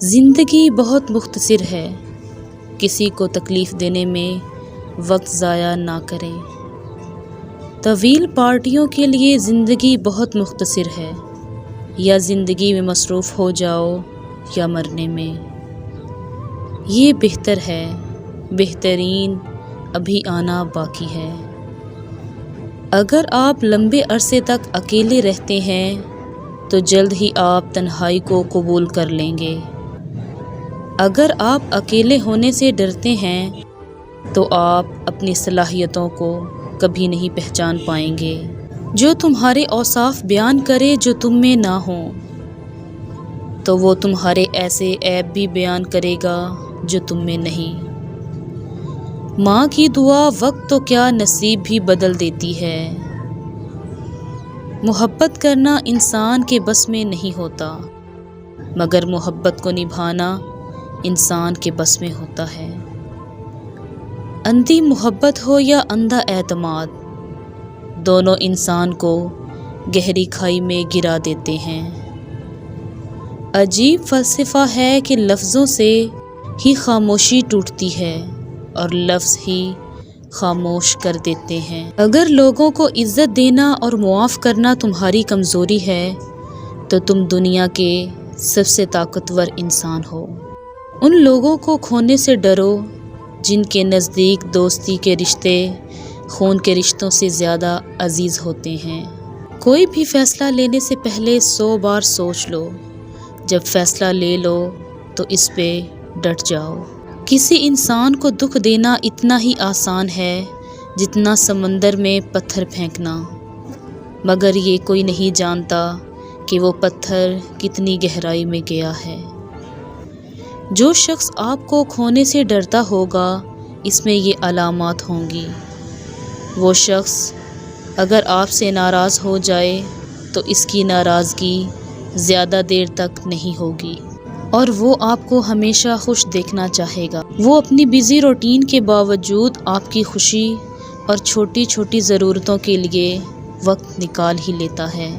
زندگی بہت مختصر ہے، کسی کو تکلیف دینے میں وقت ضائع نہ کریں۔ طویل پارٹیوں کے لیے زندگی بہت مختصر ہے، یا زندگی میں مصروف ہو جاؤ یا مرنے میں۔ یہ بہتر ہے، بہترین ابھی آنا باقی ہے۔ اگر آپ لمبے عرصے تک اکیلے رہتے ہیں تو جلد ہی آپ تنہائی کو قبول کر لیں گے۔ اگر آپ اکیلے ہونے سے ڈرتے ہیں تو آپ اپنی صلاحیتوں کو کبھی نہیں پہچان پائیں گے۔ جو تمہارے اوصاف بیان کرے جو تم میں نہ ہوں، تو وہ تمہارے ایسے عیب بھی بیان کرے گا جو تم میں نہیں۔ ماں کی دعا وقت تو کیا نصیب بھی بدل دیتی ہے۔ محبت کرنا انسان کے بس میں نہیں ہوتا، مگر محبت کو نبھانا انسان کے بس میں ہوتا ہے۔ اندھی محبت ہو یا اندھا اعتماد، دونوں انسان کو گہری کھائی میں گرا دیتے ہیں۔ عجیب فلسفہ ہے کہ لفظوں سے ہی خاموشی ٹوٹتی ہے اور لفظ ہی خاموش کر دیتے ہیں۔ اگر لوگوں کو عزت دینا اور معاف کرنا تمہاری کمزوری ہے تو تم دنیا کے سب سے طاقتور انسان ہو۔ ان لوگوں کو کھونے سے ڈرو جن کے نزدیک دوستی کے رشتے خون کے رشتوں سے زیادہ عزیز ہوتے ہیں۔ کوئی بھی فیصلہ لینے سے پہلے 100 بار سوچ لو، جب فیصلہ لے لو تو اس پہ ڈٹ جاؤ۔ کسی انسان کو دکھ دینا اتنا ہی آسان ہے جتنا سمندر میں پتھر پھینکنا، مگر یہ کوئی نہیں جانتا کہ وہ پتھر کتنی گہرائی میں گیا ہے۔ جو شخص آپ کو کھونے سے ڈرتا ہوگا، اس میں یہ علامات ہوں گی۔ وہ شخص اگر آپ سے ناراض ہو جائے تو اس کی ناراضگی زیادہ دیر تک نہیں ہوگی، اور وہ آپ کو ہمیشہ خوش دیکھنا چاہے گا۔ وہ اپنی بزی روٹین کے باوجود آپ کی خوشی اور چھوٹی چھوٹی ضرورتوں کے لیے وقت نکال ہی لیتا ہے۔